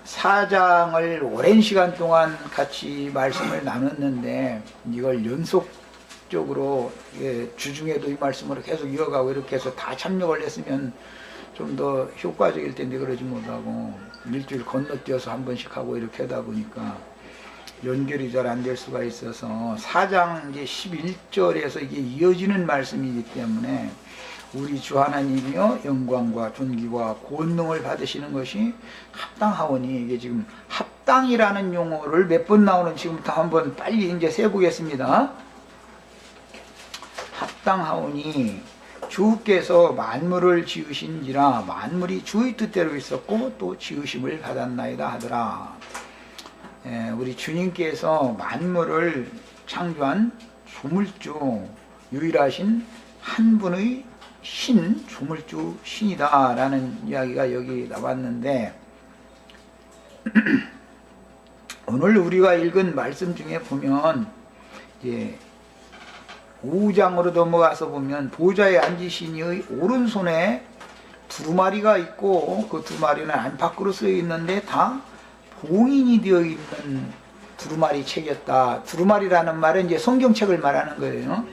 사장을 오랜 시간 동안 같이 말씀을 나눴는데 이걸 연속적으로 주중에도 이 말씀으로 계속 이어가고 이렇게 해서 다 참여를 했으면 좀 더 효과적일 텐데 그러지 못하고 일주일 건너뛰어서 한 번씩 하고 이렇게 하다 보니까 연결이 잘 안 될 수가 있어서 4장 이제 11절에서 이게 이어지는 말씀이기 때문에 우리 주 하나님이여 영광과 존귀와 권능을 받으시는 것이 합당하오니, 이게 지금 합당이라는 용어를 몇 번 나오는 지금부터 한번 빨리 이제 세보겠습니다. 합당하오니 주께서 만물을 지으신지라 만물이 주의 뜻대로 있었고 또 지으심을 받았나이다 하더라. 우리 주님께서 만물을 창조한 조물주, 유일하신 한 분의 신, 조물주 신이다 라는 이야기가 여기 나왔는데 오늘 우리가 읽은 말씀 중에 보면 이제 5장으로 넘어가서 보면 보좌에 앉으신 이의 오른손에 두루마리가 있고 그 두루마리는 안팎으로 쓰여 있는데 다 봉인이 되어 있는 두루마리 책이었다. 두루마리라는 말은 이제 성경책을 말하는 거예요.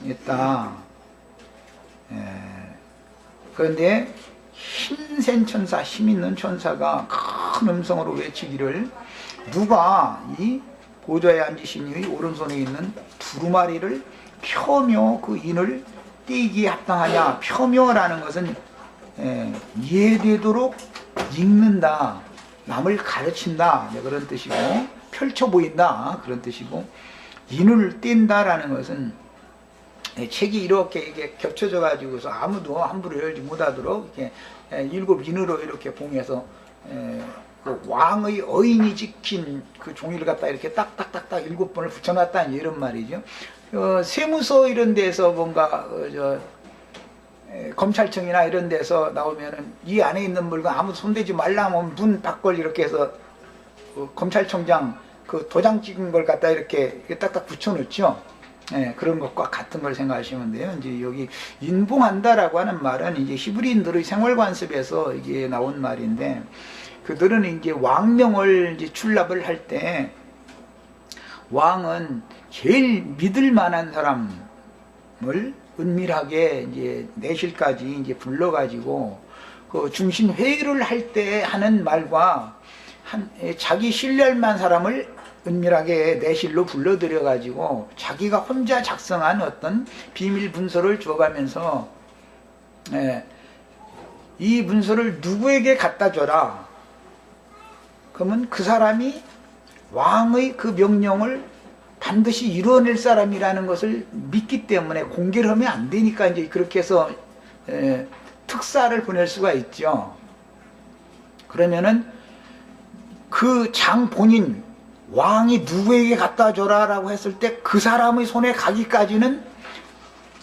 있다. 그런데 힘센 천사, 힘 있는 천사가 큰 음성으로 외치기를 누가 이 보좌에 앉으신 이의 오른손에 있는 두루마리를 펴며 그 인을 떼기에 합당하냐. 펴며라는 것은 이해되도록 읽는다, 남을 가르친다 그런 뜻이고, 펼쳐 보인다 그런 뜻이고, 인을 뗀다라는 것은 책이 이렇게 이게 겹쳐져 가지고서 아무도 함부로 열지 못하도록 이렇게 7인으로 이렇게 봉해서 그 왕의 어인이 지킨 그 종이를 갖다 이렇게 딱딱딱딱 7번을 붙여놨다는 이런 말이죠. 세무서 이런 데서 뭔가 검찰청이나 이런 데서 나오면은 이 안에 있는 물건 아무도 손대지 말라 하면 문 밖을 이렇게 해서 검찰청장 그 도장 찍은 걸 갖다 이렇게 딱딱 붙여놓죠. 그런 것과 같은 걸 생각하시면 돼요. 이제 여기 인봉한다라고 하는 말은 이제 히브리인들의 생활관습에서 이게 나온 말인데, 그들은 이제 왕명을 이제 출납을 할 때 왕은 제일 믿을 만한 사람을 은밀하게 이제 내실까지 이제 불러가지고 그 중심 회의를 할 때 하는 말과 자기 신뢰할 만한 사람을 은밀하게 내실로 불러들여 가지고 자기가 혼자 작성한 어떤 비밀 문서를 줘가면서 이 문서를 누구에게 갖다 줘라. 그러면 그 사람이 왕의 그 명령을 반드시 이루어낼 사람이라는 것을 믿기 때문에 공개를 하면 안 되니까 이제 그렇게 해서 특사를 보낼 수가 있죠. 그러면은 그 장 본인 왕이 누구에게 갖다 줘라 라고 했을 때 그 사람의 손에 가기까지는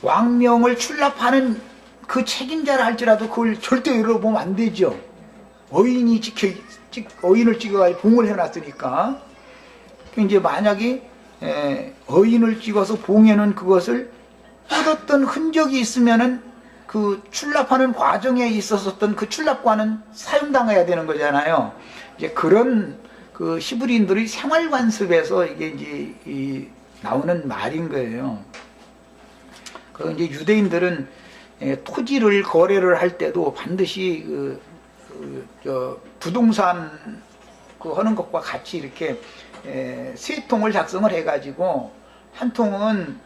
왕명을 출납하는 그 책임자라 할지라도 그걸 절대 열어보면 안 되죠. 어인을 찍어가지고 봉을 해놨으니까. 이제 만약에 어인을 찍어서 봉해놓은 그것을 뜯었던 흔적이 있으면은 그 출납하는 과정에 있었던 그 출납과는 사용당해야 되는 거잖아요. 이제 그런 그 히브리인들의 생활관습에서 이게 이제 나오는 말인 거예요. 그 이제 유대인들은 토지를 거래를 할 때도 반드시 부동산 그 하는 것과 같이 이렇게 세 통을 작성을 해가지고 한 통은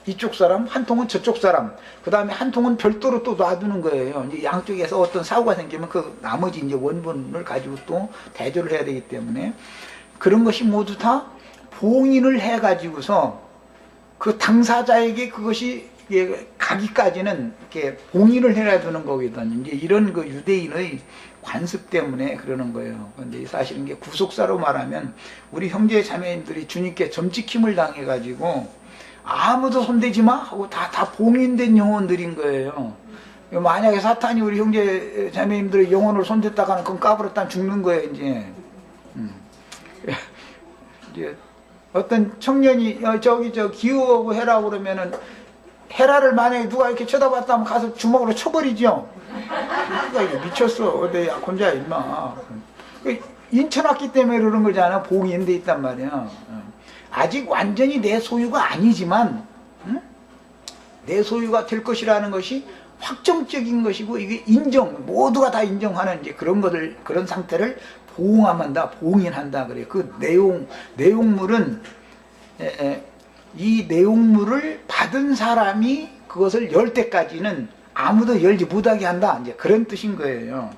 이쪽 사람, 한 통은 저쪽 사람, 그 다음에 한 통은 별도로 또 놔두는 거예요. 이제 양쪽에서 어떤 사고가 생기면 그 나머지 이제 원본을 가지고 또 대조를 해야 되기 때문에 그런 것이 모두 다 봉인을 해가지고서 그 당사자에게 그것이 가기까지는 이렇게 봉인을 해놔두는 거거든요. 이제 이런 그 유대인의 관습 때문에 그러는 거예요. 근데 사실은 이게 구속사로 말하면 우리 형제 자매님들이 주님께 점찍힘을 당해가지고 아무도 손대지 마 하고 다 봉인된 영혼들인 거예요. 만약에 사탄이 우리 형제 자매님들의 영혼을 손댔다가는 그건 까불었다 죽는 거예요. 이제 어떤 청년이 기우하고 해라고 그러면은 헤라를 만약에 누가 이렇게 쳐다봤다면 가서 주먹으로 쳐버리죠. 누가 이거 미쳤어. 어디 약혼자야 임마. 인천 왔기 때문에 그러는 거잖아. 봉인돼 있단 말이야. 아직 완전히 내 소유가 아니지만 내 소유가 될 것이라는 것이 확정적인 것이고, 이게 모두가 다 인정하는 이제 그런 것들, 그런 상태를 보응한다, 봉인한다 그래요. 그 내용물은 이 내용물을 받은 사람이 그것을 열 때까지는 아무도 열지 못하게 한다, 이제 그런 뜻인 거예요.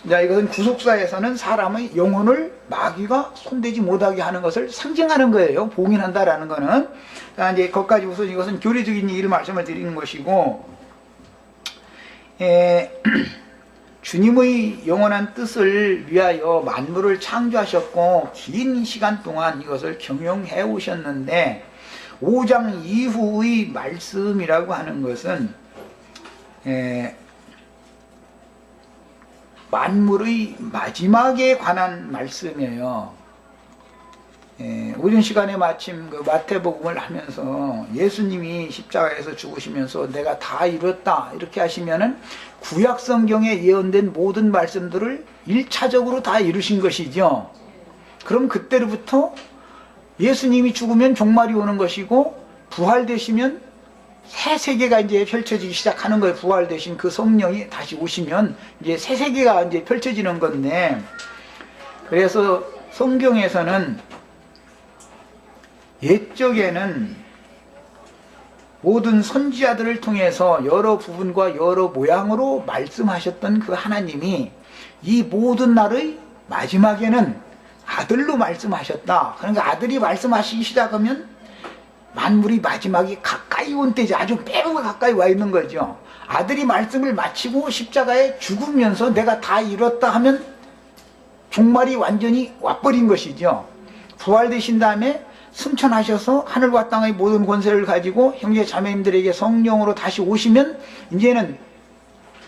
자, 이것은 구속사에서는 사람의 영혼을 마귀가 손대지 못하게 하는 것을 상징하는 거예요. 봉인한다라는 거는. 자, 이제 거기까지 우선 이것은 교리적인 얘기를 말씀을 드리는 것이고, 주님의 영원한 뜻을 위하여 만물을 창조하셨고 긴 시간 동안 이것을 경영해 오셨는데, 5장 이후의 말씀이라고 하는 것은 만물의 마지막에 관한 말씀이에요. 오전 시간에 마침 그 마태복음을 하면서 예수님이 십자가에서 죽으시면서 내가 다 이뤘다 이렇게 하시면은 구약 성경에 예언된 모든 말씀들을 1차적으로 다 이루신 것이죠. 그럼 그때로부터 예수님이 죽으면 종말이 오는 것이고, 부활되시면 새 세계가 이제 펼쳐지기 시작하는 거예요. 부활되신 그 성령이 다시 오시면 이제 새 세계가 이제 펼쳐지는 건데, 그래서 성경에서는 옛적에는 모든 선지자들을 통해서 여러 부분과 여러 모양으로 말씀하셨던 그 하나님이 이 모든 날의 마지막에는 아들로 말씀하셨다. 그러니까 아들이 말씀하시기 시작하면 만물이 마지막이 가까이 온 때지, 아주 매우 가까이 와 있는 거죠. 아들이 말씀을 마치고 십자가에 죽으면서 내가 다 이뤘다 하면 종말이 완전히 와버린 것이죠. 부활되신 다음에 승천하셔서 하늘과 땅의 모든 권세를 가지고 형제 자매님들에게 성령으로 다시 오시면 이제는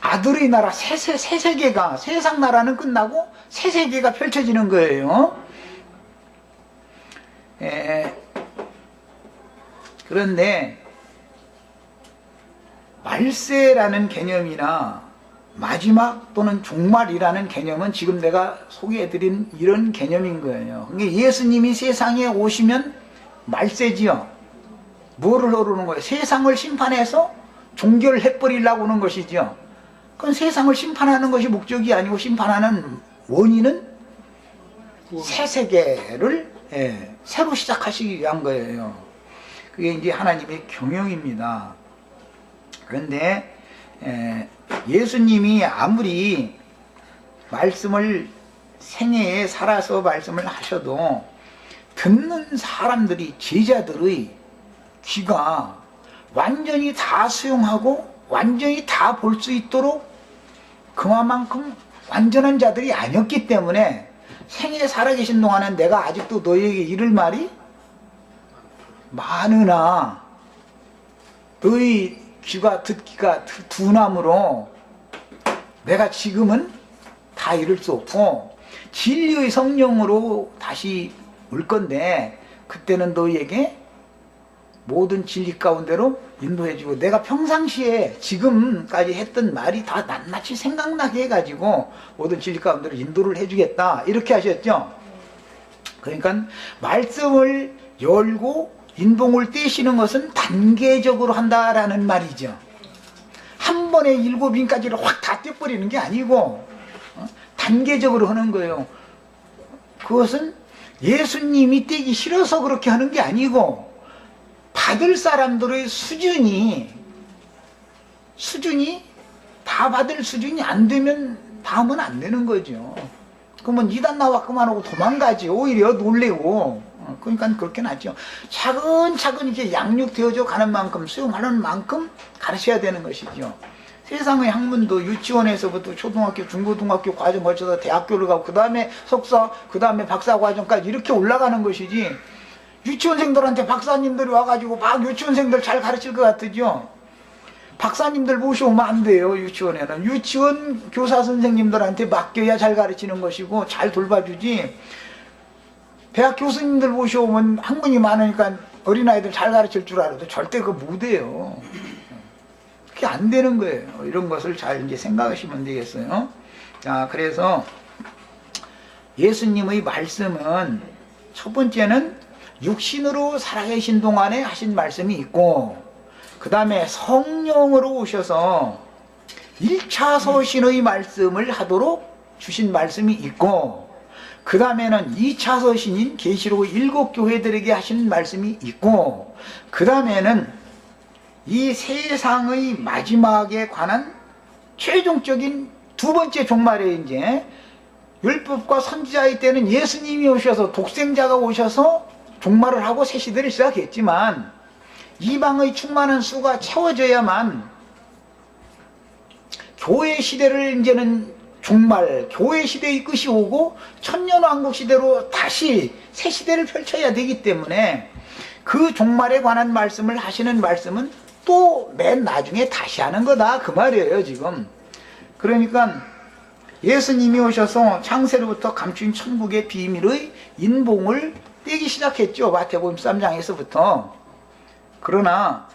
아들의 나라, 새 세계가, 세상 나라는 끝나고 새 세계가 펼쳐지는 거예요. 그런데 말세라는 개념이나 마지막 또는 종말이라는 개념은 지금 내가 소개해드린 이런 개념인 거예요. 그러니까 예수님이 세상에 오시면 말세지요. 뭐를 하려는 거예요? 세상을 심판해서 종결해버리려고 하는 것이죠. 그건 세상을 심판하는 것이 목적이 아니고, 심판하는 원인은 새 세계를 새로 시작하시기 위한 거예요. 그게 이제 하나님의 경영입니다. 그런데 예수님이 아무리 말씀을 생애에 살아서 말씀을 하셔도 듣는 사람들이, 제자들의 귀가 완전히 다 수용하고 완전히 다 볼 수 있도록 그만큼 완전한 자들이 아니었기 때문에 생애에 살아계신 동안은 내가 아직도 너희에게 이를 말이 많으나 너희 귀가 듣기가 둔함으로 내가 지금은 다 이룰 수 없고, 진리의 성령으로 다시 올 건데 그때는 너희에게 모든 진리 가운데로 인도해주고, 내가 평상시에 지금까지 했던 말이 다 낱낱이 생각나게 해가지고 모든 진리 가운데로 인도를 해주겠다, 이렇게 하셨죠. 그러니까 말씀을 열고 인봉을 떼시는 것은 단계적으로 한다라는 말이죠. 한 번에 7인까지를 확 다 떼버리는 게 아니고 단계적으로 하는 거예요. 그것은 예수님이 떼기 싫어서 그렇게 하는 게 아니고, 받을 사람들의 수준이 다 받을 수준이 안 되면 다음은 안 되는 거죠. 그러면 이단 나와 그만하고 도망가지, 오히려 놀래고. 그러니까 그렇게 나죠. 차근차근 이렇게 양육되어져 가는 만큼, 수용하는 만큼 가르쳐야 되는 것이죠. 세상의 학문도 유치원에서부터 초등학교, 중고등학교 과정 거쳐서 대학교를 가고, 그 다음에 석사, 그 다음에 박사 과정까지 이렇게 올라가는 것이지, 유치원생들한테 박사님들이 와가지고 막 유치원생들 잘 가르칠 것 같으죠. 박사님들 모셔오면 안 돼요. 유치원에는 유치원 교사 선생님들한테 맡겨야 잘 가르치는 것이고 잘 돌봐주지, 대학 교수님들 모셔오면 학문이 많으니까 어린아이들 잘 가르칠 줄 알아도 절대 그거 못해요. 그게 안 되는 거예요. 이런 것을 잘 이제 생각하시면 되겠어요. 자, 그래서 예수님의 말씀은 첫 번째는 육신으로 살아계신 동안에 하신 말씀이 있고, 그 다음에 성령으로 오셔서 1차 서신의 말씀을 하도록 주신 말씀이 있고, 그 다음에는 2차 서신인 계시록 7교회들에게 하신 말씀이 있고, 그 다음에는 이 세상의 마지막에 관한 최종적인 두 번째 종말에 이제 율법과 선지자의 때는 예수님이 오셔서 독생자가 오셔서 종말을 하고 새 시대를 시작했지만, 이방의 충만한 수가 채워져야만 교회 시대를 이제는 종말, 교회 시대의 끝이 오고 천년왕국 시대로 다시 새 시대를 펼쳐야 되기 때문에 그 종말에 관한 말씀을 하시는 말씀은 또 맨 나중에 다시 하는 거다, 그 말이에요 지금. 그러니까 예수님이 오셔서 창세로부터 감추인 천국의 비밀의 인봉을 떼기 시작했죠, 마태복음 13장에서부터. 그러나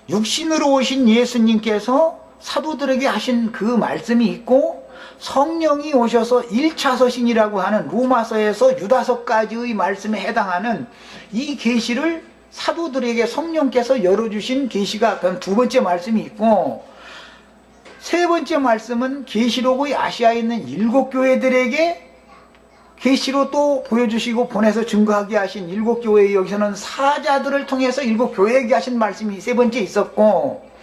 육신으로 오신 예수님께서 사도들에게 하신 그 말씀이 있고, 성령이 오셔서 1차 서신이라고 하는 로마서에서 유다서까지의 말씀에 해당하는 이 계시를 사도들에게 성령께서 열어주신 계시가 그럼 두 번째 말씀이 있고, 세 번째 말씀은 계시록의 아시아에 있는 7교회들에게 계시로 또 보여주시고 보내서 증거하게 하신 7교회, 여기서는 사자들을 통해서 7교회에게 하신 말씀이 세 번째 있었고,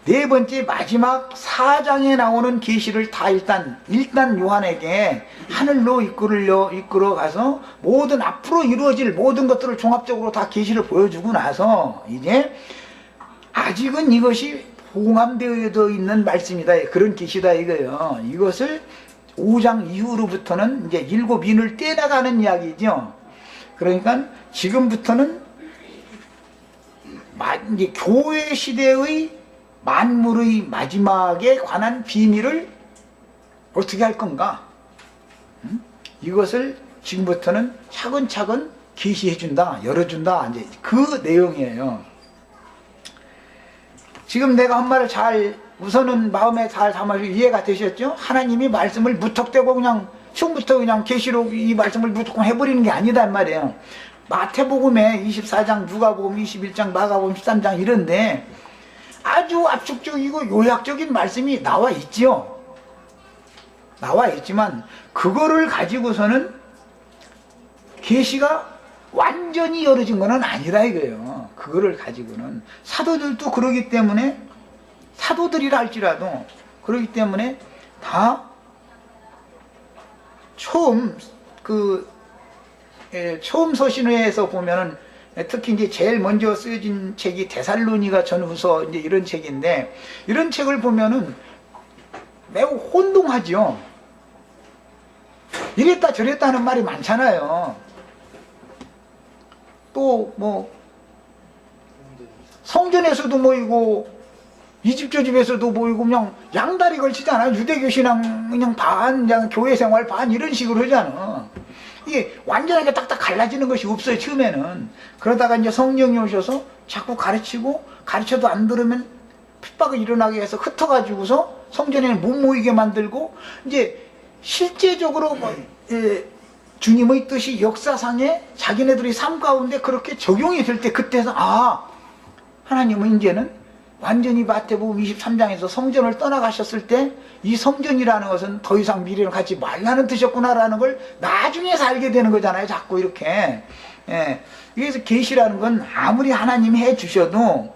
네 번째 마지막 4장에 나오는 계시를 다 일단 요한에게 하늘로 이끌어 가서 모든 앞으로 이루어질 모든 것들을 종합적으로 다 계시를 보여주고 나서 이제 아직은 이것이 봉함되어 있는 말씀이다, 그런 계시다 이거예요. 이것을 5장 이후로부터는 이제 7인을 떼나가는 이야기죠. 그러니까 지금부터는 이제 교회 시대의 만물의 마지막에 관한 비밀을 어떻게 할 건가? 이것을 지금부터는 차근차근 계시해 준다, 열어준다, 이제 그 내용이에요. 지금 내가 한 말을 잘, 우선은 마음에 잘 담아서 이해가 되셨죠? 하나님이 말씀을 무턱대고 그냥 처음부터 그냥 계시록 이 말씀을 무조건 해버리는 게 아니단 말이에요. 마태복음에 24장, 누가복음 21장, 마가복음 13장 이런데 아주 압축적이고 요약적인 말씀이 나와 있지요. 나와 있지만 그거를 가지고서는 계시가 완전히 열어진 건 아니라 이거예요. 그거를 가지고는 사도들도 그러기 때문에, 사도들이라 할지라도 그러기 때문에 다 처음 처음 서신회에서 보면은 특히 이제 제일 먼저 쓰여진 책이 데살로니가 전후서 이제 이런 책인데, 이런 책을 보면은 매우 혼동하죠. 이랬다 저랬다 하는 말이 많잖아요. 또 뭐 성전에서도 모이고 이 집 저 집에서도 모이고 그냥 양다리 걸치잖아. 유대교 신앙 그냥 반, 그냥 교회 생활 반 이런 식으로 하잖아. 이게 완전하게 딱딱 갈라지는 것이 없어요 처음에는. 그러다가 이제 성령이 오셔서 자꾸 가르치고, 가르쳐도 안 들으면 핍박이 일어나게 해서 흩어가지고서 성전에는 못 모이게 만들고, 이제 실제적으로 주님의 뜻이 역사상에 자기네들의 삶 가운데 그렇게 적용이 될 때, 그때서 하나님은 이제는 완전히 마태복음 23장에서 성전을 떠나가셨을 때 이 성전이라는 것은 더 이상 미래를 갖지 말라는 뜻이었구나라는 걸 나중에서 알게 되는 거잖아요, 자꾸 이렇게. 그래서 계시라는 건 아무리 하나님이 해주셔도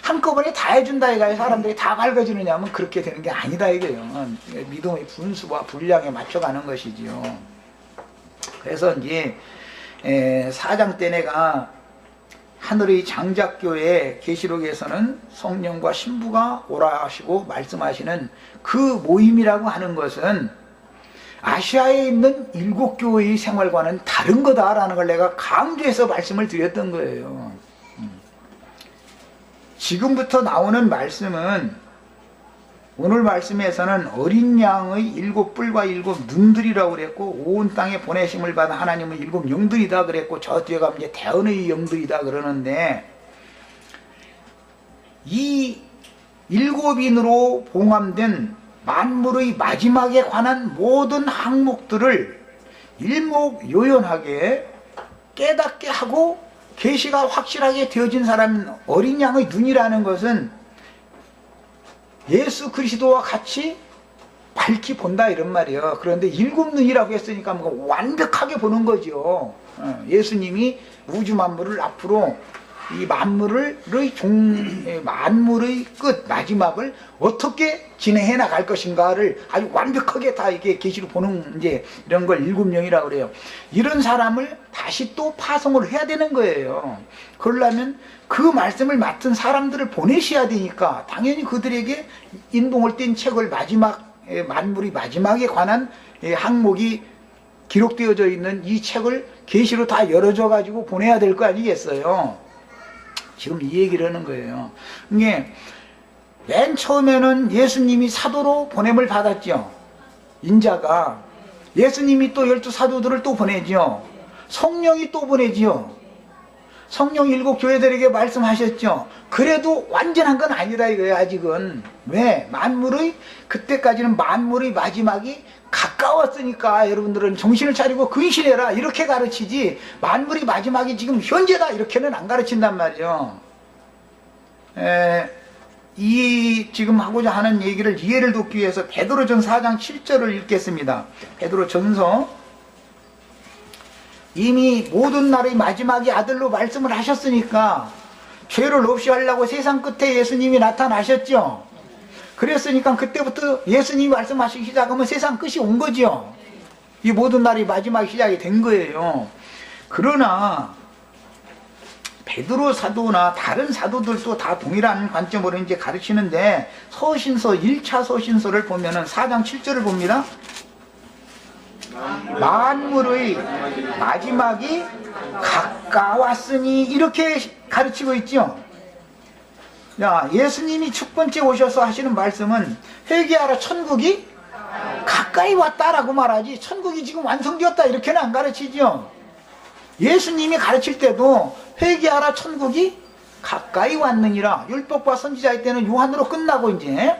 한꺼번에 다 해준다 이거예요. 사람들이 다 밝아지느냐 하면 그렇게 되는 게 아니다 이거예요. 믿음의 분수와 분량에 맞춰가는 것이지요. 그래서 이제 4장 때 내가 하늘의 장작교회 계시록에서는 성령과 신부가 오라 하시고 말씀하시는 그 모임이라고 하는 것은 아시아에 있는 7교회의 생활과는 다른 거다라는 걸 내가 강조해서 말씀을 드렸던 거예요. 지금부터 나오는 말씀은 오늘 말씀에서는 어린 양의 7 뿔과 7 눈들이라고 그랬고, 온 땅에 보내심을 받은 하나님은 7 영들이다 그랬고, 저 뒤에 가면 이제 대언의 영들이다 그러는데, 이 7인으로 봉함된 만물의 마지막에 관한 모든 항목들을 일목요연하게 깨닫게 하고 계시가 확실하게 되어진 사람은 어린 양의 눈이라는 것은 예수 그리스도와 같이 밝히 본다 이런 말이에요. 그런데 7 눈이라고 했으니까 뭐 완벽하게 보는 거죠. 예수님이 우주 만물을 앞으로 이 만물의 끝 마지막을 어떻게 진행해 나갈 것인가를 아주 완벽하게 다 이게 계시로 보는 이제 이런 걸 7명이라고 그래요. 이런 사람을 다시 또 파송을 해야 되는 거예요. 그러려면 그 말씀을 맡은 사람들을 보내셔야 되니까 당연히 그들에게 인봉을 뗀 책을 만물의 마지막에 관한 항목이 기록되어져 있는 이 책을 계시로 다 열어줘 가지고 보내야 될 거 아니겠어요. 지금 이 얘기를 하는 거예요. 이게 맨 처음에는 예수님이 사도로 보냄을 받았죠. 인자가. 예수님이 또 12 사도들을 또 보내죠. 성령이 또 보내죠. 성령 7 교회들에게 말씀하셨죠. 그래도 완전한 건 아니다 이거예요. 아직은. 왜? 그때까지는 만물의 마지막이 가까웠으니까 여러분들은 정신을 차리고 근신해라 이렇게 가르치지, 만물의 마지막이 지금 현재다 이렇게는 안 가르친단 말이죠. 이 지금 하고자 하는 얘기를 이해를 돕기 위해서 베드로전 4장 7절을 읽겠습니다. 베드로전서. 이미 모든 날의 마지막이 아들로 말씀을 하셨으니까 죄를 없이 하려고 세상 끝에 예수님이 나타나셨죠. 그랬으니까 그때부터 예수님이 말씀하시기 시작하면 세상 끝이 온 거죠. 이 모든 날이 마지막 시작이 된 거예요. 그러나 베드로 사도나 다른 사도들도 다 동일한 관점으로 이제 가르치는데, 서신서 1차 서신서를 보면은 4장 7절을 봅니다. 만물의 마지막이 가까웠으니 이렇게 가르치고 있죠. 야, 예수님이 첫 번째 오셔서 하시는 말씀은 회개하라 천국이 가까이 왔다라고 말하지, 천국이 지금 완성되었다 이렇게는 안 가르치죠. 예수님이 가르칠 때도 회개하라 천국이 가까이 왔느니라. 율법과 선지자의 때는 요한으로 끝나고 이제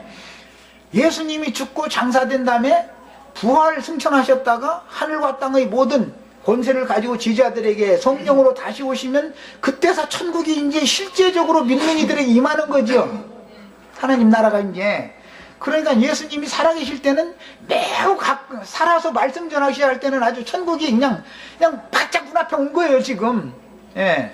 예수님이 죽고 장사된 다음에 부활 승천하셨다가 하늘과 땅의 모든 권세를 가지고 지지자들에게 성령으로 다시 오시면 그때서 천국이 이제 실제적으로 믿는 이들에게 임하는 거죠. 하나님 나라가 이제. 그러니까 예수님이 살아계실 때는 매우 살아서 말씀 전하셔야 할 때는 아주 천국이 그냥 바짝 눈앞에 온 거예요 지금. 예.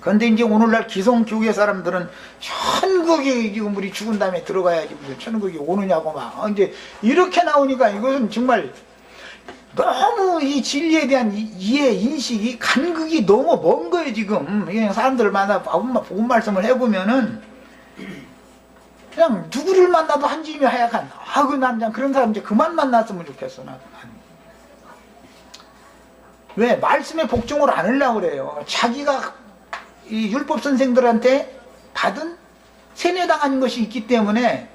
그런데 이제 오늘날 기성교회 사람들은 천국이 지금 우리 죽은 다음에 들어가야지 무슨 천국이 오느냐고 막 이제 이렇게 나오니까 이것은 정말 너무 이 진리에 대한 이해, 인식이, 간극이 너무 먼 거예요 지금. 그냥 사람들을 만나 복음 말씀을 해보면은 그냥 누구를 만나도 한짐이 하약한, 난 그냥 그런 사람 이제 그만 만났으면 좋겠어. 나도. 왜? 말씀에 복종을 안 하려고 그래요. 자기가 이 율법 선생들한테 받은 세뇌당한 것이 있기 때문에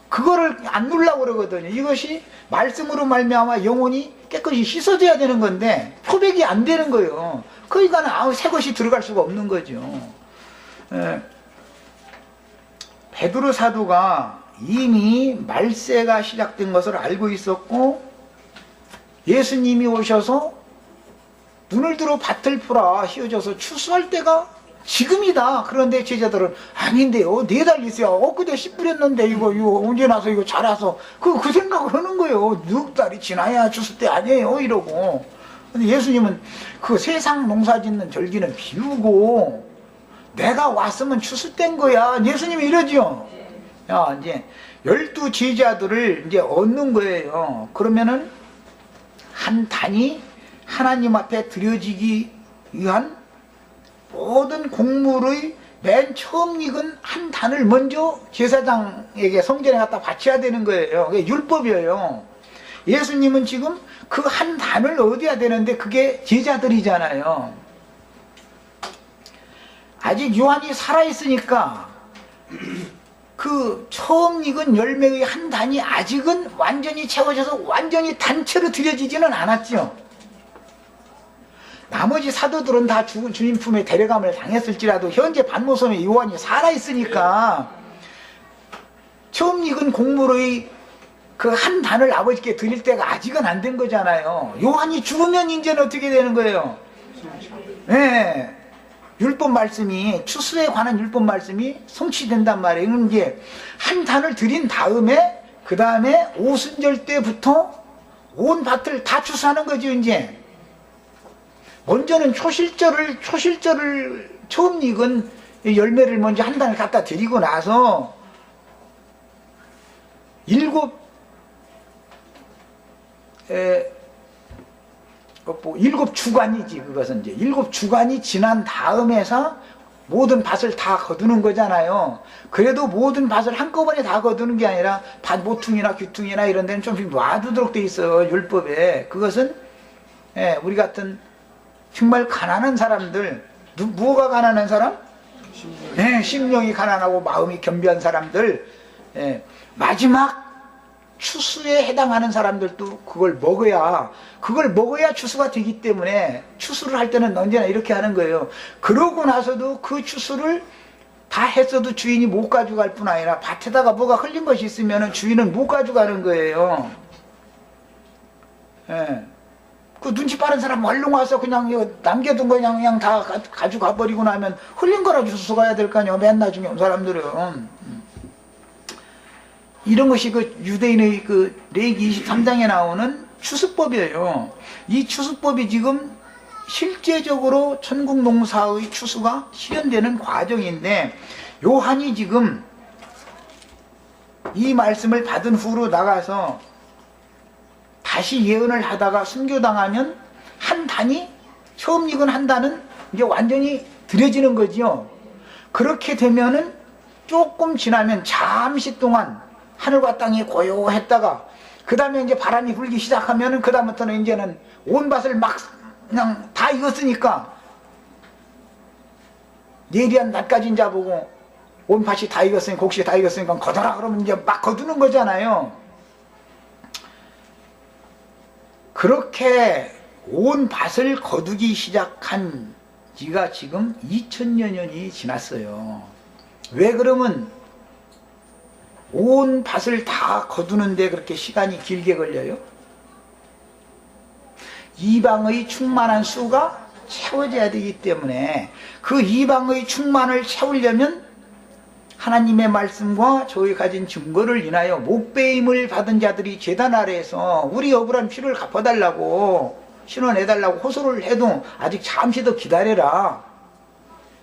그거를 안 누르려고 그러거든요. 이것이 말씀으로 말미암아 영혼이 깨끗이 씻어져야 되는 건데 표백이 안 되는 거예요. 그러니까 새 것이 들어갈 수가 없는 거죠. 베드로 사도가 이미 말세가 시작된 것을 알고 있었고, 예수님이 오셔서 눈을 들어 밭을 풀어 휘어져서 추수할 때가 지금이다. 그런데 제자들은 아닌데요, 4달 있어요. 엊그제 씨 뿌렸는데 이거 언제 나서 이거 자라서 그 생각을 하는 거예요. 6달이 지나야 추수 때 아니에요 이러고. 근데 예수님은 그 세상 농사 짓는 절기는 비우고 내가 왔으면 추수 땐 거야. 예수님이 이러죠. 야, 이제 12 제자들을 이제 얻는 거예요. 그러면은 한 단이 하나님 앞에 드려지기 위한 모든 곡물의 맨 처음 익은 한 단을 먼저 제사장에게 성전에 갖다 바쳐야 되는 거예요. 그게 율법이에요. 예수님은 지금 그 한 단을 얻어야 되는데 그게 제자들이잖아요. 아직 요한이 살아있으니까 그 처음 익은 열매의 한 단이 아직은 완전히 채워져서 완전히 단체로 들여지지는 않았죠. 나머지 사도들은 다 주님 품에 데려감을 당했을지라도 현재 반모섬에 요한이 살아있으니까 처음 익은 곡물의 그 한 단을 아버지께 드릴 때가 아직은 안 된 거잖아요. 요한이 죽으면 이제는 어떻게 되는 거예요? 네. 율법 말씀이, 추수에 관한 율법 말씀이 성취된단 말이에요. 이제 한 단을 드린 다음에 그 다음에 오순절 때부터 온 밭을 다 추수하는 거죠. 이제 먼저는 초실절을 처음 익은 열매를 먼저 한 단을 갖다 드리고 나서 일곱 주간이지. 그것은 이제 일곱 주간이 지난 다음에서 모든 밭을 다 거두는 거잖아요. 그래도 모든 밭을 한꺼번에 다 거두는 게 아니라 밭 모퉁이나 귀퉁이나 이런 데는 좀씩 놔두도록 돼 있어요, 율법에. 그것은 우리 같은 정말 가난한 사람들, 무엇가 가난한 사람? 심령이 가난하고 마음이 겸비한 사람들, 마지막 추수에 해당하는 사람들도 그걸 먹어야 추수가 되기 때문에 추수를 할 때는 언제나 이렇게 하는 거예요. 그러고 나서도 그 추수를 다 했어도 주인이 못 가져갈 뿐 아니라 밭에다가 뭐가 흘린 것이 있으면 주인은 못 가져가는 거예요. 그 눈치 빠른 사람 얼른 와서 그냥 남겨둔 거 그냥 다 가져가 버리고 나면 흘린 거라 주워 가야 될 거 아니에요. 맨날 중에 온 사람들은. 이런 것이 그 유대인의 그 레위기 23장에 나오는 추수법이에요. 이 추수법이 지금 실제적으로 천국 농사의 추수가 실현되는 과정인데, 요한이 지금 이 말씀을 받은 후로 나가서 다시 예언을 하다가 순교당하면 한 단이, 처음 익은 한 단은 이제 완전히 들여지는 거지요. 그렇게 되면은 조금 지나면 잠시 동안 하늘과 땅이 고요했다가 그 다음에 이제 바람이 불기 시작하면은 그 다음부터는 이제는 온 밭을 막 그냥 다 익었으니까 예리한 낯가진 자 보고 온 밭이 다 익었으니까, 곡식이 다 익었으니까 거둬라 그러면 이제 막 거두는 거잖아요. 그렇게 온 밭을 거두기 시작한 지가 지금 2000여 년이 지났어요. 왜 그러면 온 밭을 다 거두는데 그렇게 시간이 길게 걸려요? 이방의 충만한 수가 채워져야 되기 때문에, 그 이방의 충만을 채우려면 하나님의 말씀과 저희 가진 증거를 인하여 목배임을 받은 자들이 제단 아래에서 우리 억울한 피를 갚아달라고 신원해달라고 호소를 해도 아직 잠시 더 기다려라.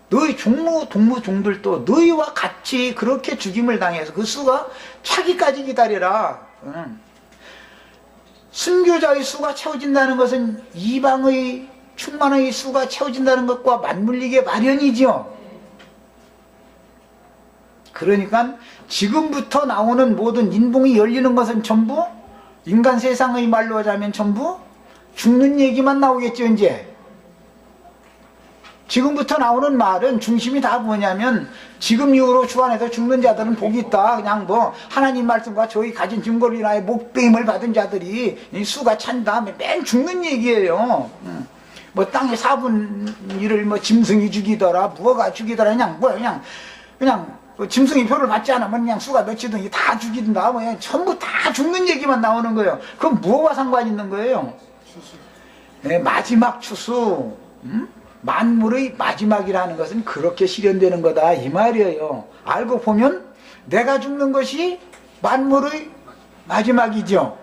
너희 동무종들도 너희와 같이 그렇게 죽임을 당해서 그 수가 차기까지 기다려라. 순교자의 수가 채워진다는 것은 이방의 충만의 수가 채워진다는 것과 맞물리게 마련이지요. 그러니까 지금부터 나오는 모든 인봉이 열리는 것은 전부, 인간 세상의 말로 하자면 전부 죽는 얘기만 나오겠죠. 이제 지금부터 나오는 말은 중심이 다 뭐냐면, 지금 이후로 주 안에서 죽는 자들은 복이 있다. 그냥 뭐 하나님 말씀과 저희 가진 증거를 인하여 목배임을 받은 자들이 이 수가 찬 다음에 맨 죽는 얘기예요. 뭐 땅의 4분 1을 뭐 짐승이 죽이더라, 무어가 죽이더라, 그냥 짐승이 표를 받지 않으면 그냥 수가 몇이든 다 죽이든가, 뭐 전부 다 죽는 얘기만 나오는 거예요. 그럼 무엇과 상관 있는 거예요? 네, 마지막 추수. 만물의 마지막이라는 것은 그렇게 실현되는 거다, 이 말이에요. 알고 보면 내가 죽는 것이 만물의 마지막이죠.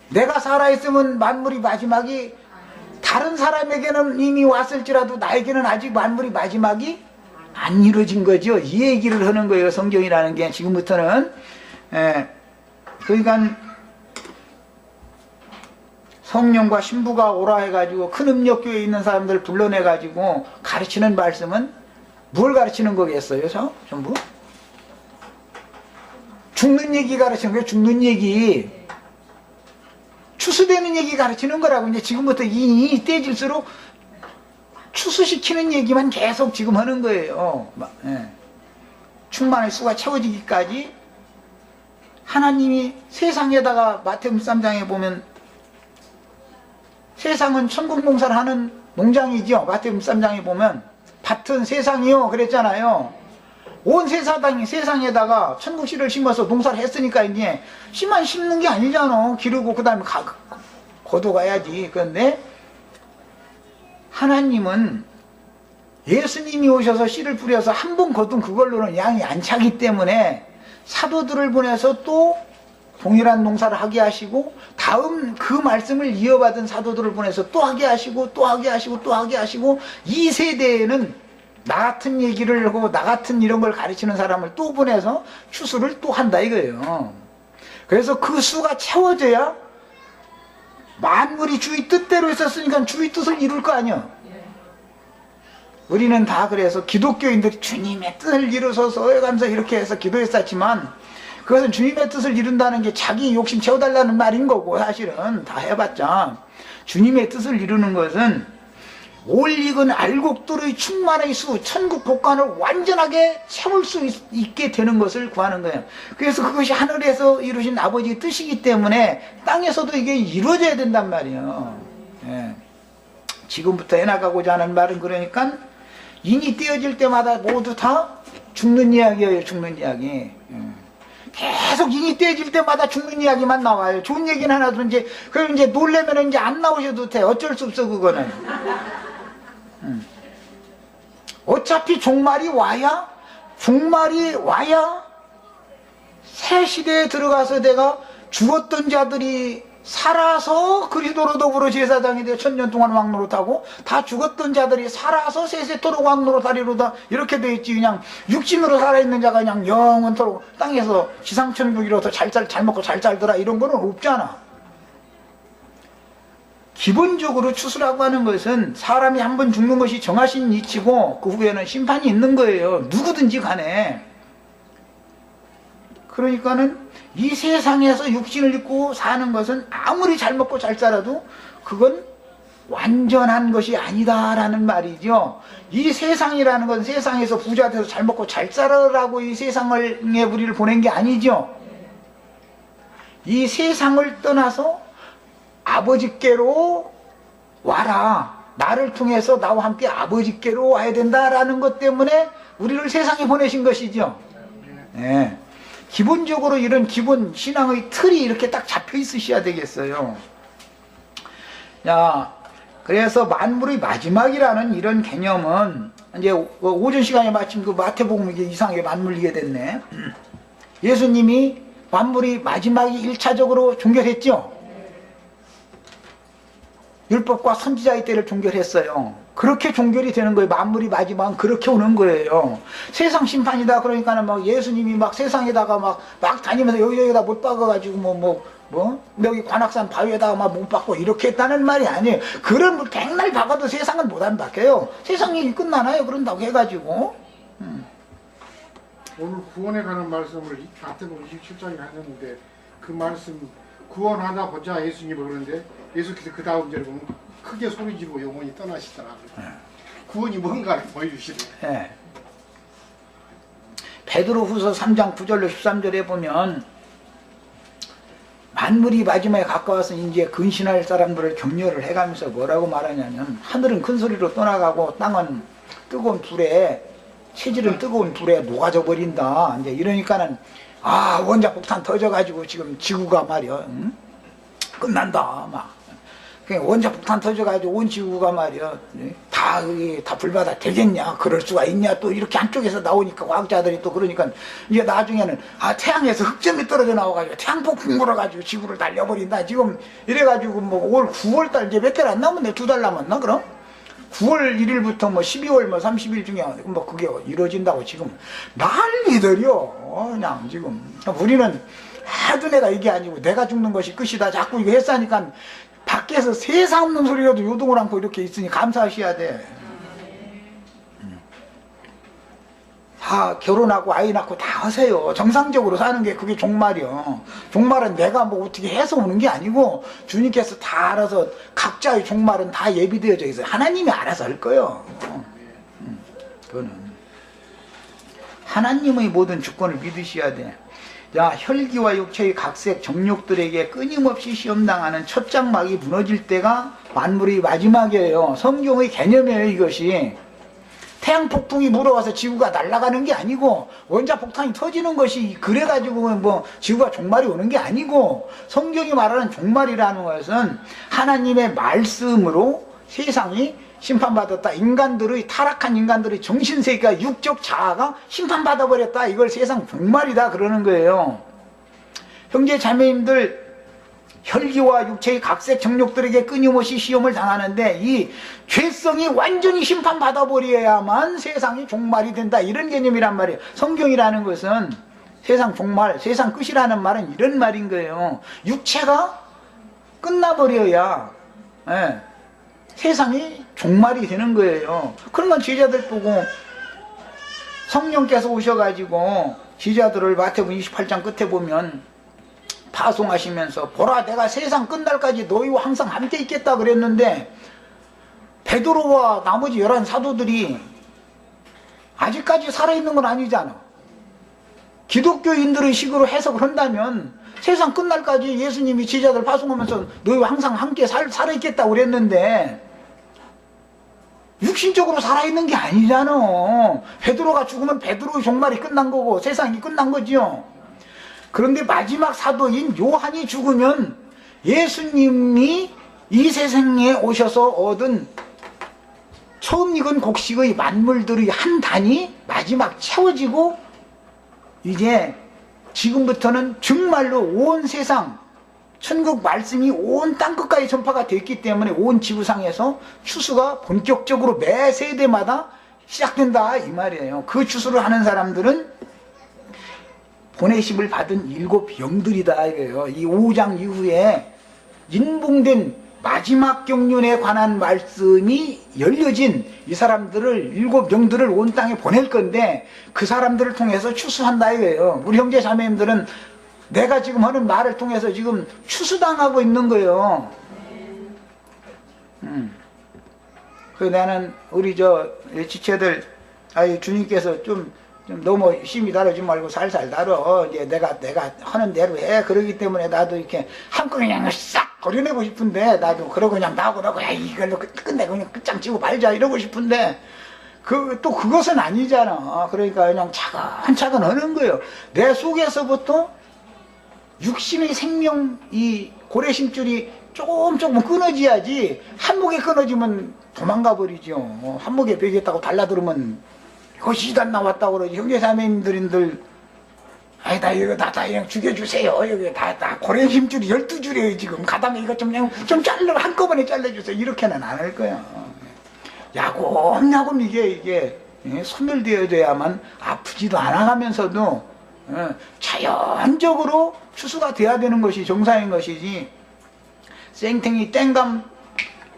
내가 살아있으면 만물의 마지막이 다른 사람에게는 이미 왔을지라도 나에게는 아직 만물의 마지막이 안 이루어진 거죠. 이 얘기를 하는 거예요, 성경이라는 게 지금부터는. 그러니까 성령과 신부가 오라 해가지고 큰 음력교에 있는 사람들 불러내가지고 가르치는 말씀은 뭘 가르치는 거겠어요? 전부? 죽는 얘기 가르치는 거예요. 죽는 얘기. 추수되는 얘기 가르치는 거라고. 이제 지금부터 이 때질수록 추수시키는 얘기만 계속 지금 하는 거예요. 충만의 수가 채워지기까지 하나님이 세상에다가 마태복음 13장에 보면 세상은 천국 농사를 하는 농장이죠. 마태복음 13장에 보면 밭은 세상이요 그랬잖아요. 온 세상에다가 천국 씨를 심어서 농사를 했으니까 이제 씨만 심는 게 아니잖아. 기르고 그 다음에 거둬가야지. 그런데 하나님은 예수님이 오셔서 씨를 뿌려서 한 번 거둔 그걸로는 양이 안 차기 때문에 사도들을 보내서 또 동일한 농사를 하게 하시고 다음 그 말씀을 이어받은 사도들을 보내서 또 하게 하시고 또 하게 하시고 또 하게 하시고 이 세대에는 나 같은 얘기를 하고 나 같은 이런 걸 가르치는 사람을 또 보내서 추수를 또 한다 이거예요. 그래서 그 수가 채워져야 만물이 주의 뜻대로 있었으니까 주의 뜻을 이룰 거 아니야. 우리는 다 그래서 기독교인들이 주님의 뜻을 이루소서 해가면서 이렇게 해서 기도했었지만 그것은 주님의 뜻을 이룬다는 게 자기 욕심 채워달라는 말인 거고 사실은 다 해봤자 주님의 뜻을 이루는 것은 올 익은 알곡들의 충만의 수 천국 복관을 완전하게 채울 수 있게 되는 것을 구하는 거예요. 그래서 그것이 하늘에서 이루신 아버지의 뜻이기 때문에 땅에서도 이게 이루어져야 된단 말이에요. 예. 지금부터 해나가고자 하는 말은 그러니까 인이 떼어질 때마다 모두 다 죽는 이야기예요. 죽는 이야기. 계속 인이 떼어질 때마다 죽는 이야기만 나와요. 좋은 얘기는 하나도 그럼 이제 놀래면 이제 안 나오셔도 돼. 어쩔 수 없어 그거는. 어차피 종말이 와야 새 시대에 들어가서 내가 죽었던 자들이 살아서 그리스도로 더불어 제사장이 되어 1000년 동안 왕노릇하고 다 죽었던 자들이 살아서 세세토록 왕노릇하리로다 이렇게 되어 있지. 그냥 육신으로 살아있는 자가 그냥 영원토록 땅에서 지상천국이로서 잘 먹고 잘 살더라 이런 거는 없잖아. 기본적으로 추수라고 하는 것은 사람이 한번 죽는 것이 정하신 이치고 그 후에는 심판이 있는 거예요. 누구든지 간에. 그러니까는 이 세상에서 육신을 입고 사는 것은 아무리 잘 먹고 잘 살아도 그건 완전한 것이 아니다라는 말이죠. 이 세상이라는 건 세상에서 부자 돼서 잘 먹고 잘 살아라고 이 세상에 우리를 보낸 게 아니죠. 이 세상을 떠나서 아버지께로 와라. 나를 통해서 나와 함께 아버지께로 와야 된다라는 것 때문에 우리를 세상에 보내신 것이죠. 네. 기본적으로 이런 기본 신앙의 틀이 이렇게 딱 잡혀 있으셔야 되겠어요. 자, 그래서 만물의 마지막이라는 이런 개념은 이제 오전 시간에 마침 그 마태복음 이게 이상하게 만물리게 됐네. 예수님이 만물의 마지막이 1차적으로 종결했죠. 율법과 선지자의 때를 종결했어요. 그렇게 종결이 되는 거예요. 만물이 마지막은 그렇게 오는 거예요. 세상 심판이다 그러니까는 막 예수님이 막 세상에다가 막 다니면서 여기다 못 박아가지고 여기 관악산 바위에다가 막 못 박고 이렇게 했다는 말이 아니에요. 그런 백날 박아도 세상은 못 안 박혀요. 세상 얘기 끝나나요? 그런다고 해가지고. 오늘 구원에 관한 말씀을 마태복음 27장에 하셨는데 그 말씀 구원하나 보자 예수님이 그러는데 예수께서 그 다음 절에 보면 크게 소리 지르고 영원히 떠나시더라고요. 구원이 뭔가를 보여주시네. 네. 베드로후서 3장 9절로 13절에 보면 만물이 마지막에 가까워서 이제 근신할 사람들을 격려를 해가면서 뭐라고 말하냐면 하늘은 큰 소리로 떠나가고 땅은 뜨거운 불에 체질은 뜨거운 불에 녹아져 버린다. 이제 이러니까는 원자 폭탄 터져가지고 지금 지구가 말이야 끝난다 막. 원자 폭탄 터져가지고 온 지구가 말이야 다 불바다 되겠냐 그럴 수가 있냐 또 이렇게 한쪽에서 나오니까 과학자들이 또 그러니까 이제 나중에는 태양에서 흑점이 떨어져 나와가지고 태양폭풍 불어가지고 지구를 날려버린다 지금 이래가지고 올 9월달 이제 몇 달 안 남았네 2달 남았나 그럼 9월 1일부터 12월 30일 중에 그게 이루어진다고 지금 난리들이요. 그냥 지금 우리는 하도 내가 이게 아니고 내가 죽는 것이 끝이다 자꾸 이거 했으니까 밖에서 세상 없는 소리라도 요동을 않고 이렇게 있으니 감사하셔야 돼. 다 결혼하고 아이 낳고 다 하세요. 정상적으로 사는 게 그게 종말이요. 종말은 내가 어떻게 해서 오는 게 아니고 주님께서 다 알아서 각자의 종말은 다 예비되어져 있어요. 하나님이 알아서 할 거예요. 그거는. 하나님의 모든 주권을 믿으셔야 돼. 야, 혈기와 육체의 각색 정욕들에게 끊임없이 시험당하는 첫 장막이 무너질 때가 만물의 마지막이에요. 성경의 개념이에요, 이것이. 태양폭풍이 불어와서 지구가 날아가는 게 아니고, 원자폭탄이 터지는 것이 그래가지고 뭐 지구가 종말이 오는 게 아니고, 성경이 말하는 종말이라는 것은 하나님의 말씀으로 세상이 심판받았다. 인간들의, 타락한 인간들의 정신세계가, 육적 자아가 심판받아버렸다. 이걸 세상 종말이다 그러는 거예요. 형제 자매님들, 혈기와 육체의 각색 정욕들에게 끊임없이 시험을 당하는데, 이 죄성이 완전히 심판받아버려야만 세상이 종말이 된다. 이런 개념이란 말이에요. 성경이라는 것은 세상 종말, 세상 끝이라는 말은 이런 말인 거예요. 육체가 끝나버려야 세상이 종말이 되는 거예요. 그러면 제자들 보고 성령께서 오셔가지고 제자들을 마태복음 28장 끝에 보면 파송하시면서 보라, 내가 세상 끝날까지 너희와 항상 함께 있겠다 그랬는데, 베드로와 나머지 11 사도들이 아직까지 살아있는 건 아니잖아. 기독교인들의 식으로 해석을 한다면 세상 끝날까지 예수님이 제자들 파송하면서 너희와 항상 함께 살아있겠다 그랬는데, 육신적으로 살아있는 게 아니잖아. 베드로가 죽으면 베드로의 종말이 끝난 거고 세상이 끝난 거지요. 그런데 마지막 사도인 요한이 죽으면 예수님이 이 세상에 오셔서 얻은 처음 익은 곡식의 만물들의 한 단이 마지막 채워지고, 이제 지금부터는 정말로 온 세상, 천국 말씀이 온 땅끝까지 전파가 됐기 때문에 온 지구상에서 추수가 본격적으로 매 세대마다 시작된다 이 말이에요. 그 추수를 하는 사람들은 보내심을 받은 7 영들이다 이거예요. 이 5장 이후에 인봉된 마지막 경륜에 관한 말씀이 열려진 이 사람들을, 7 영들을 온 땅에 보낼 건데, 그 사람들을 통해서 추수한다 이거예요. 우리 형제 자매님들은 내가 지금 하는 말을 통해서 지금 추수당하고 있는 거예요. 그래서 나는 우리 지체들, 주님께서 좀 너무 심히 다루지 말고 살살 다뤄. 이제 내가 하는 대로 해. 그러기 때문에 나도 이렇게 한꺼번에 그냥 싹 버려내고 싶은데, 나도 그러고 그냥 나오고 야, 이걸로 끝내고 그냥 끝장 치고 말자 이러고 싶은데, 또 그것은 아니잖아. 그러니까 그냥 차근차근 하는 거예요. 내 속에서부터 육신의 생명, 이 고래심줄이 조금 끊어져야지. 한목에 끊어지면 도망가 버리죠. 한목에 베겠다고 달라들으면 이것이 안 나왔다고 그러지. 형제자매님들, 나 이거 다 그냥 죽여주세요. 여기 다 고래심줄이 12줄이에요 지금. 가다가 이거 좀 한꺼번에 잘라주세요. 이렇게는 안 할 거야. 야곱야곱 이게 소멸되어야만 아프지도 않아가면서도 자연적으로 추수가 돼야 되는 것이 정상인 것이지, 생탱이 땡감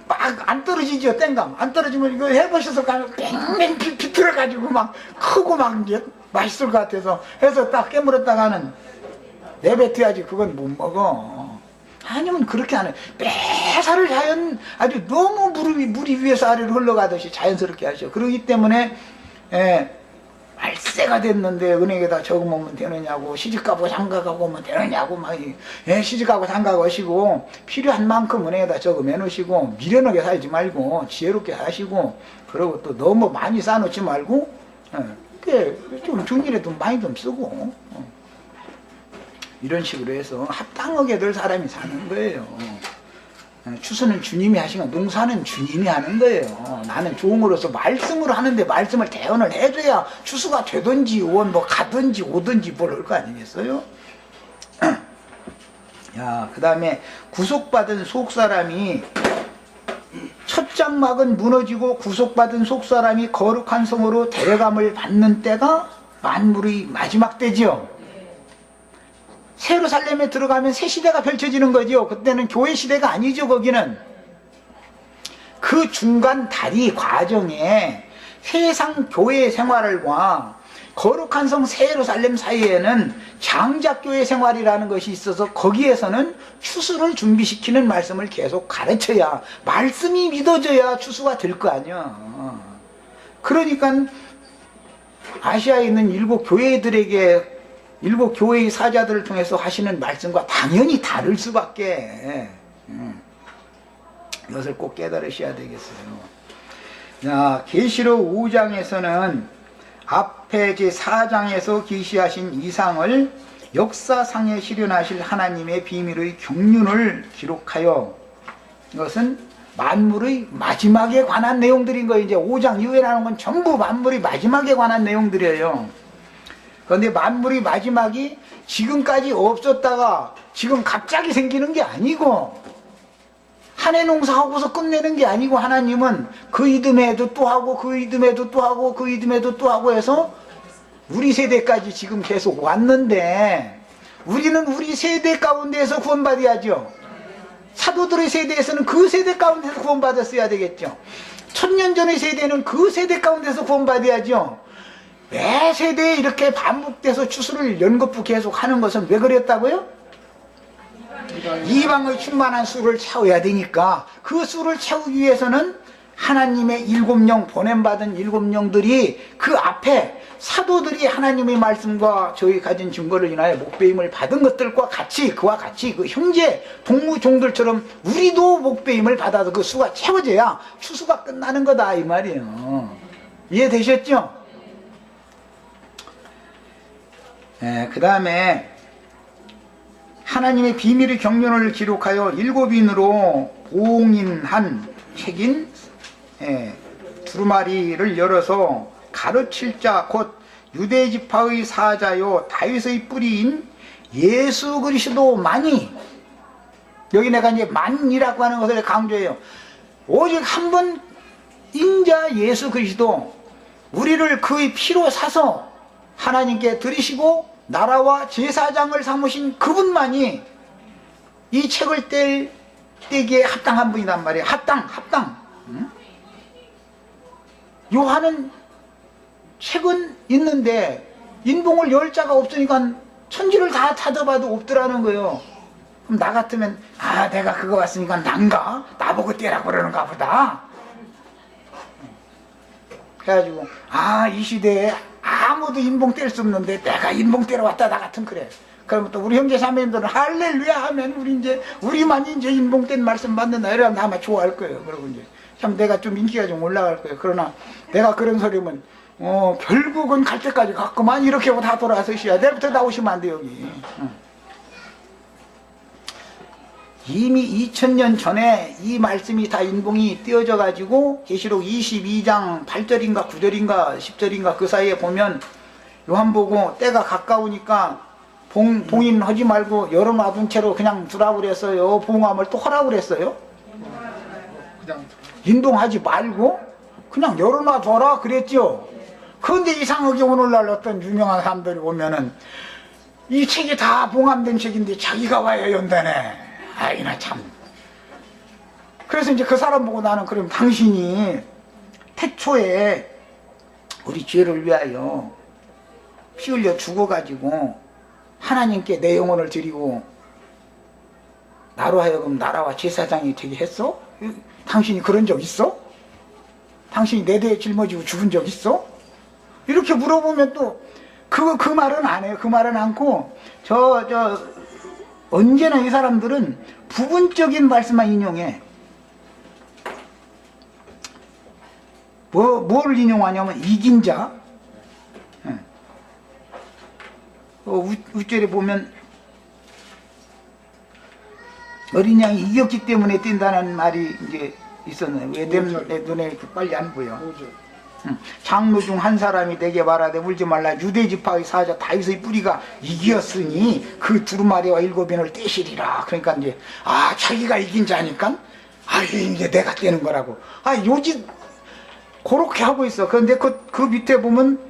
막 안 떨어지죠. 땡감 안 떨어지면 이거 해보셔서 가면 뺑뺑 비틀어가지고 막 크고 막 이제 맛있을 것 같아서 해서 딱 깨물었다가는 내뱉어야지. 그건 못 먹어. 아니면 그렇게 안 해. 매사를 아주 너무 물이 위에서 아래로 흘러가듯이 자연스럽게 하셔. 그러기 때문에 말세가 됐는데 은행에다 적어놓으면 되느냐고, 시집가고 장가가고 오면 되느냐고 막 시집가고 장가가시고 필요한 만큼 은행에다 적어 내놓으시고, 미련하게 살지 말고 지혜롭게 사시고, 그리고 또 너무 많이 쌓아놓지 말고 좀 중일에도 많이 좀 쓰고, 이런 식으로 해서 합당하게 될 사람이 사는 거예요. 추수는 주님이 하시고 농사는 주님이 하는 거예요. 나는 종으로서 말씀으로 하는데 말씀을 대언을 해줘야 추수가 되든지 가든지 오든지 뭘 할 거 아니겠어요? 그 다음에 구속받은 속사람이, 첫 장막은 무너지고 구속받은 속사람이 거룩한 성으로 데려감을 받는 때가 만물의 마지막 때지요. 예루살렘에 들어가면 새 시대가 펼쳐지는 거죠. 그때는 교회 시대가 아니죠. 거기는 그 중간 다리 과정에 세상 교회 생활과 거룩한 성 새 예루살렘 사이에는 장작교회 생활이라는 것이 있어서, 거기에서는 추수를 준비시키는 말씀을 계속 가르쳐야, 말씀이 믿어져야 추수가 될 거 아니야. 그러니까 아시아에 있는 일곱 교회들에게 일곱 교회의 사자들을 통해서 하시는 말씀과 당연히 다를 수밖에. 이것을 꼭 깨달으셔야 되겠어요. 자, 계시록 5장에서는 앞에 제 4장에서 계시하신 이상을 역사상에 실현하실 하나님의 비밀의 경륜을 기록하여, 이것은 만물의 마지막에 관한 내용들인 거예요. 이제 5장 이후에 나오는 건 전부 만물의 마지막에 관한 내용들이에요. 그런데 만물의 마지막이 지금까지 없었다가 지금 갑자기 생기는 게 아니고, 한 해 농사하고서 끝내는 게 아니고, 하나님은 그 이듬해에도 또 하고 그 이듬해에도 또 하고 그 이듬해에도 또 하고 해서 우리 세대까지 지금 계속 왔는데, 우리는 우리 세대 가운데에서 구원받아야죠. 사도들의 세대에서는 그 세대 가운데서 구원받았어야 되겠죠. 1000년 전의 세대는 그 세대 가운데서 구원받아야죠. 매 세대에 이렇게 반복돼서 추수를 연거푸 계속 하는 것은 왜 그랬다고요? 이방의 충만한 수를 채워야 되니까, 그 수를 채우기 위해서는 하나님의 7영, 보냄받은 7영들이 그 앞에 사도들이 하나님의 말씀과 저희 가진 증거를 인하여 목배임을 받은 것들과 같이, 그와 같이 그 형제 동무종들처럼 우리도 목배임을 받아서 그 수가 채워져야 추수가 끝나는 거다, 이 말이에요. 이해되셨죠? 그 다음에 하나님의 비밀의 경륜을 기록하여 7인으로 봉인한 책인 두루마리를 열어서 가르칠 자 곧 유대지파의 사자요 다윗의 뿌리인 예수 그리스도만이, 여기 내가 이제 만이라고 하는 것을 강조해요. 오직 한 분 인자 예수 그리스도, 우리를 그의 피로 사서 하나님께 드리시고 나라와 제사장을 삼으신 그분만이 이 책을 떼기에 합당한 분이란 말이에요. 합당. 요한은 책은 있는데 인봉을 열 자가 없으니까 천지를 다 찾아봐도 없더라는 거예요. 그럼 나 같으면 내가 그거 왔으니까 난가? 나보고 떼라고 그러는가 보다. 그래가지고 이 시대에 아무도 인봉 뗄 수 없는데 내가 인봉 떼러 왔다, 나 같은 그래. 그러면 또 우리 형제 자매님들은 할렐루야 하면 우리만이 이제 인봉 뗀 말씀 받는다 이러면 아마 좋아할 거예요. 그러고 이제 참 내가 좀 인기가 좀 올라갈 거예요. 그러나 내가 그런 소리면 결국은 갈 때까지 갔구만 이렇게 하고 다 돌아서셔야 내일부터 나오시면 안 돼요. 여기 이미 2000년 전에 이 말씀이 다 인봉이 띄어져 가지고 계시록 22장 8절인가 9절인가 10절인가 그 사이에 보면 요한보고 때가 가까우니까 봉인하지 말고 열어놔둔 채로 그냥 두라고 그랬어요. 봉함을 또 하라고 그랬어요. 인동하지 말고 그냥 열어놔둬라 그랬죠. 그런데 이상하게 오늘날 어떤 유명한 사람들이 보면은 이 책이 다 봉함된 책인데 자기가 와야 연다네. 아이나 참. 그래서 이제 그 사람 보고 나는, 그럼 당신이 태초에 우리 죄를 위하여 피 흘려 죽어가지고 하나님께 내 영혼을 드리고 나로 하여금 나라와 제사장이 되게 했어? 당신이 그런 적 있어? 당신이 내 대에 짊어지고 죽은 적 있어? 이렇게 물어보면 또 그 말은 안 해요. 그 말은 않고 언제나 이 사람들은 부분적인 말씀만 인용해. 뭐를 인용하냐면 이긴 자. 윗절에 보면 어린 양이 이겼기 때문에 뛴다는 말이 이제 있었네. 왜 내 눈에 빨리 안 보여? 장로 중 한 사람이 내게 말하되 울지 말라. 유대지파의 사자 다윗의 뿌리가 이겼으니 그 두루마리와 7인을 떼시리라. 그러니까 이제 자기가 이긴 자니까 이제 내가 떼는 거라고. 요즘 그렇게 하고 있어. 그런데 그 밑에 보면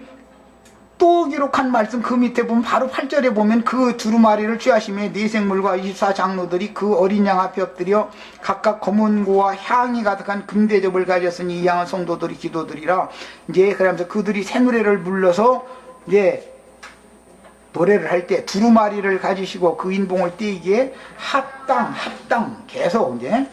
또 기록한 말씀, 그 밑에 보면 바로 8절에 보면 그 두루마리를 취하심에 네 생물과 24장로들이 그 어린 양 앞에 엎드려 각각 검은고와 향이 가득한 금대접을 가졌으니 이 양은 성도들이 기도드리라. 이제 그러면서 그들이 새 노래를 불러서 이제 노래를 할 때 두루마리를 가지시고 그 인봉을 떼기에 합당 계속 이제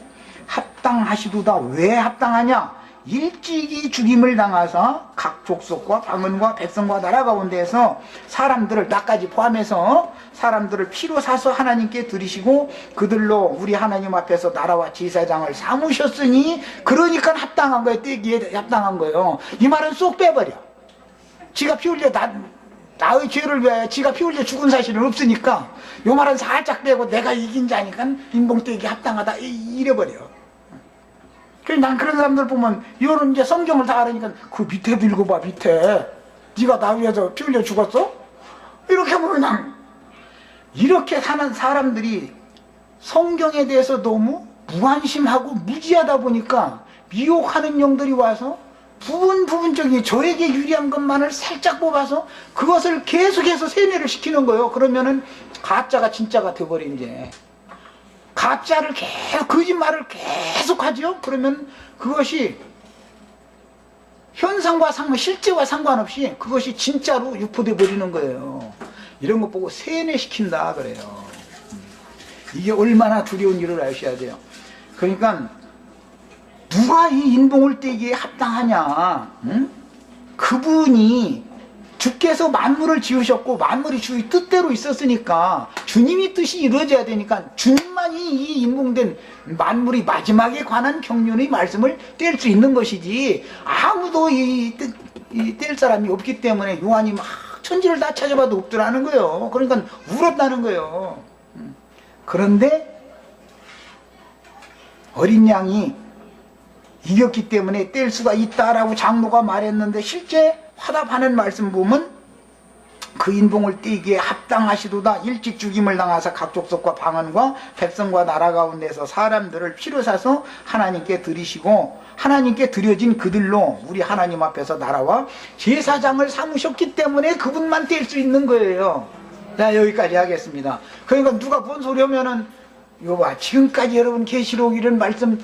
합당하시도다. 왜 합당하냐? 일찍이 죽임을 당하사 각 족속과 방언과 백성과 나라 가운데에서 사람들을 나까지 포함해서 사람들을 피로 사서 하나님께 드리시고 그들로 우리 하나님 앞에서 나라와 제사장을 삼으셨으니 그러니까 합당한 거예요. 떼기에 합당한 거예요. 이 말은 쏙 빼버려. 지가 피 흘려 나의 죄를 위하여 지가 피 흘려 죽은 사실은 없으니까 요 말은 살짝 빼고 내가 이긴 자니까 인봉 떼기 합당하다 이래버려. 그래서 난 그런 사람들 보면 이거는 이제 성경을 다 알으니까 그 밑에도 읽어봐. 밑에 네가 나 위해서 피 흘려 죽었어? 이렇게 하면 그냥 이렇게 사는 사람들이 성경에 대해서 너무 무관심하고 무지하다 보니까 미혹하는 영들이 와서 부분적인 저에게 유리한 것만을 살짝 뽑아서 그것을 계속해서 세뇌를 시키는 거예요. 그러면은 가짜가 진짜가 돼버린 이제 가짜를 계속 거짓말을 계속 하죠. 그러면 그것이 현상과 실제와 상관없이 그것이 진짜로 유포돼 버리는 거예요. 이런 거 보고 세뇌시킨다 그래요. 이게 얼마나 두려운 일을 아셔야 돼요. 그러니까 누가 이 인봉을 떼기에 합당하냐? 응? 그분이 주께서 만물을 지으셨고 만물이 주의 뜻대로 있었으니까 주님이 뜻이 이루어져야 되니까 주님만이 이 인봉된 만물이 마지막에 관한 경륜의 말씀을 뗄 수 있는 것이지 아무도 뗄 사람이 없기 때문에 요한이 막 천지를 다 찾아봐도 없더라는 거예요. 그러니까 울었다는 거예요. 그런데 어린 양이 이겼기 때문에 뗄 수가 있다라고 장로가 말했는데 실제 화답하는 말씀 보면 그 인봉을 떼기에 합당하시도다. 일찍 죽임을 당하사 각 족속과 방언과 백성과 나라 가운데서 사람들을 피로 사서 하나님께 드리시고 하나님께 드려진 그들로 우리 하나님 앞에서 나라와 제사장을 삼으셨기 때문에 그분만 뗄 수 있는 거예요. 자, 여기까지 하겠습니다. 그러니까 누가 뭔 소리 하면은 이거 봐, 지금까지 여러분 계시록 이런 말씀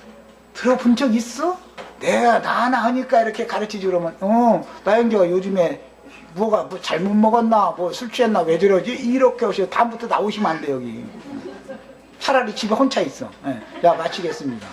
들어본 적 있어? 내가 나 하나 하니까 이렇게 가르치지 그러면 나영기가 요즘에 뭐 잘못 먹었나 뭐 술 취했나 왜 저러지? 이렇게 오시고 다음부터 나오시면 안 돼. 여기 차라리 집에 혼자 있어. 자, 마치겠습니다.